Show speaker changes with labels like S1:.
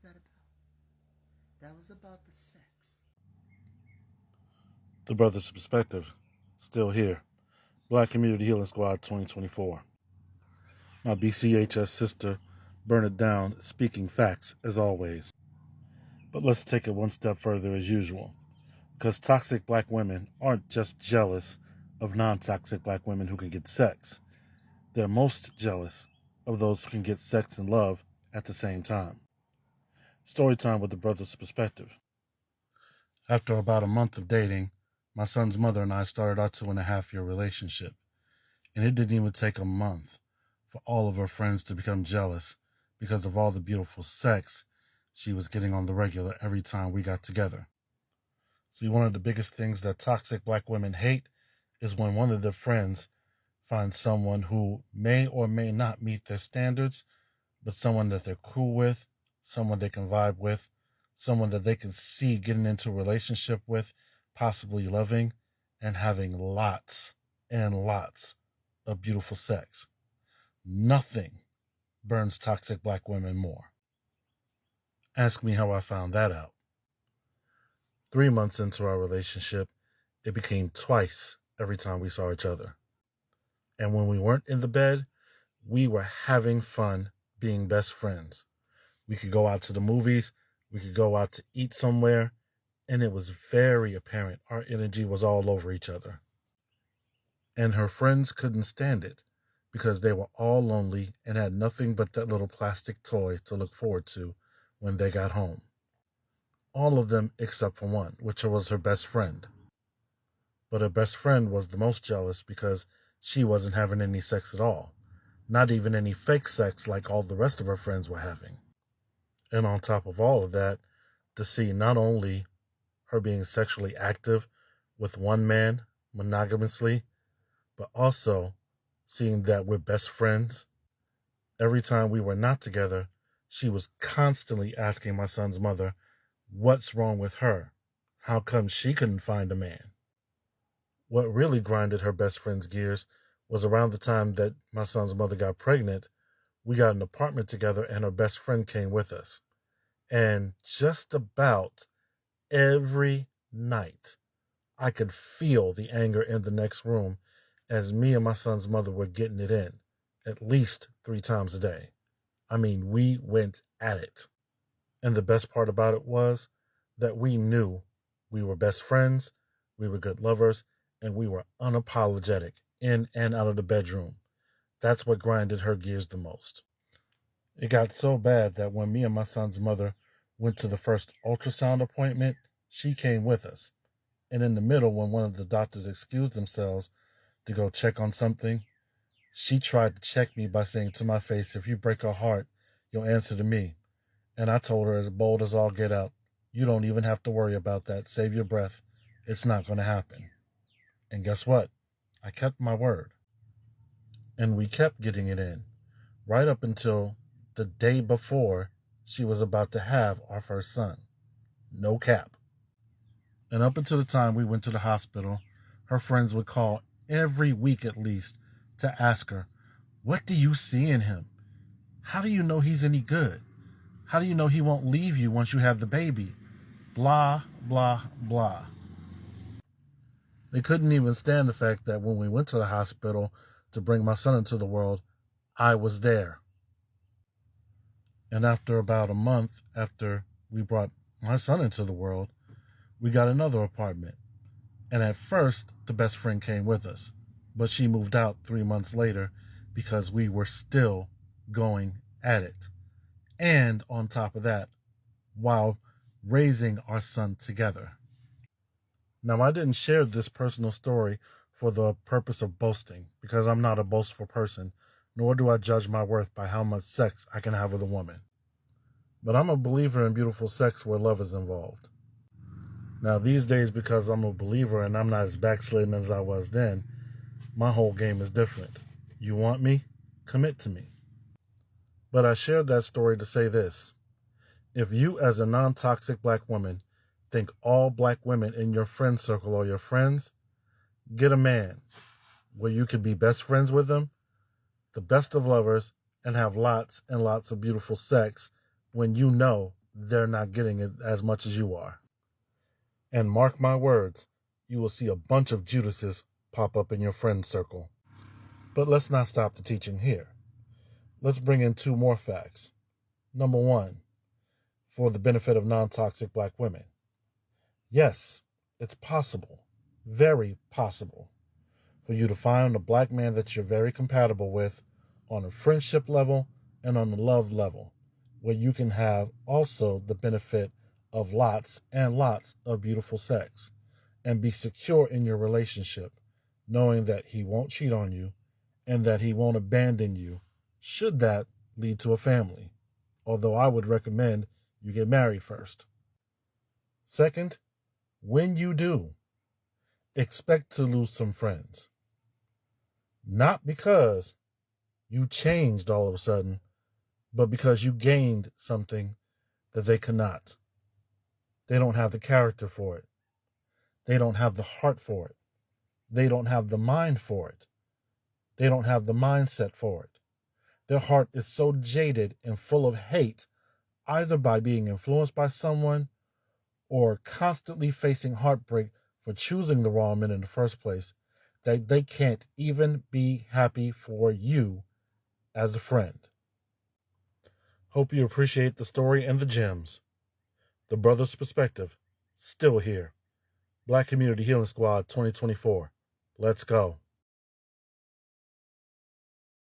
S1: that about? That was about the sex.
S2: The Brother's Perspective, still here. Black Community Healing Squad 2024. My BCHS sister, Burn It Down, speaking facts as always. But let's take it one step further as usual. Because toxic black women aren't just jealous of non-toxic black women who can get sex. They're most jealous of those who can get sex and love at the same time. Storytime with the Brother's Perspective. After about a month of dating, my son's mother and I started our 2.5-year relationship. And it didn't even take a month for all of her friends to become jealous because of all the beautiful sex she was getting on the regular every time we got together. See, one of the biggest things that toxic black women hate is when one of their friends finds someone who may or may not meet their standards, but someone that they're cool with, someone they can vibe with, someone that they can see getting into a relationship with, possibly loving, and having lots and lots of beautiful sex. Nothing burns toxic black women more. Ask me how I found that out. 3 months into our relationship, it became twice every time we saw each other. And when we weren't in the bed, we were having fun being best friends. We could go out to the movies, we could go out to eat somewhere, and it was very apparent our energy was all over each other. And her friends couldn't stand it because they were all lonely and had nothing but that little plastic toy to look forward to when they got home. All of them except for one, which was her best friend. But her best friend was the most jealous because she wasn't having any sex at all. Not even any fake sex like all the rest of her friends were having. And on top of all of that, to see not only her being sexually active with one man monogamously, but also seeing that we're best friends. Every time we were not together, she was constantly asking my son's mother, what's wrong with her? How come she couldn't find a man? What really grinded her best friend's gears was around the time that my son's mother got pregnant, we got an apartment together and her best friend came with us. And just about every night, I could feel the anger in the next room as me and my son's mother were getting it in at least 3 times a day. I mean, we went at it. And the best part about it was that we knew we were best friends, we were good lovers, and we were unapologetic in and out of the bedroom. That's what grinded her gears the most. It got so bad that when me and my son's mother went to the first ultrasound appointment, she came with us. And in the middle, when one of the doctors excused themselves to go check on something, she tried to check me by saying to my face, if you break her heart, you'll answer to me. And I told her as bold as all get out, you don't even have to worry about that. Save your breath. It's not going to happen. And guess what? I kept my word. And we kept getting it in right up until the day before she was about to have our first son. No cap. And up until the time we went to the hospital, her friends would call every week at least to ask her, what do you see in him? How do you know he's any good? How do you know he won't leave you once you have the baby? Blah, blah, blah. They couldn't even stand the fact that when we went to the hospital to bring my son into the world, I was there. And after about a month after we brought my son into the world, we got another apartment. And at first, the best friend came with us, but she moved out 3 months later because we were still going at it. And on top of that, while raising our son together. Now, I didn't share this personal story for the purpose of boasting, because I'm not a boastful person, nor do I judge my worth by how much sex I can have with a woman. But I'm a believer in beautiful sex where love is involved. Now, these days, because I'm a believer and I'm not as backslidden as I was then, my whole game is different. You want me? Commit to me. But I shared that story to say this. If you, as a non-toxic black woman, think all black women in your friend circle are your friends, get a man where you can be best friends with them, the best of lovers, and have lots and lots of beautiful sex when you know they're not getting it as much as you are. And mark my words, you will see a bunch of Judases pop up in your friend circle. But let's not stop the teaching here. Let's bring in 2 more facts. Number 1, for the benefit of non-toxic black women. Yes, it's possible, very possible, for you to find a black man that you're very compatible with on a friendship level and on a love level, where you can have also the benefit of lots and lots of beautiful sex and be secure in your relationship, knowing that he won't cheat on you and that he won't abandon you should that lead to a family, although I would recommend you get married first. Second, when you do, expect to lose some friends. Not because you changed all of a sudden, but because you gained something that they cannot. They don't have the character for it. They don't have the heart for it. They don't have the mind for it. They don't have the mindset for it. Their heart is so jaded and full of hate, either by being influenced by someone or constantly facing heartbreak for choosing the wrong man in the first place, that they can't even be happy for you as a friend. Hope you appreciate the story and the gems. The Brother's Perspective, still here. Black Community Healing Squad 2024. Let's go.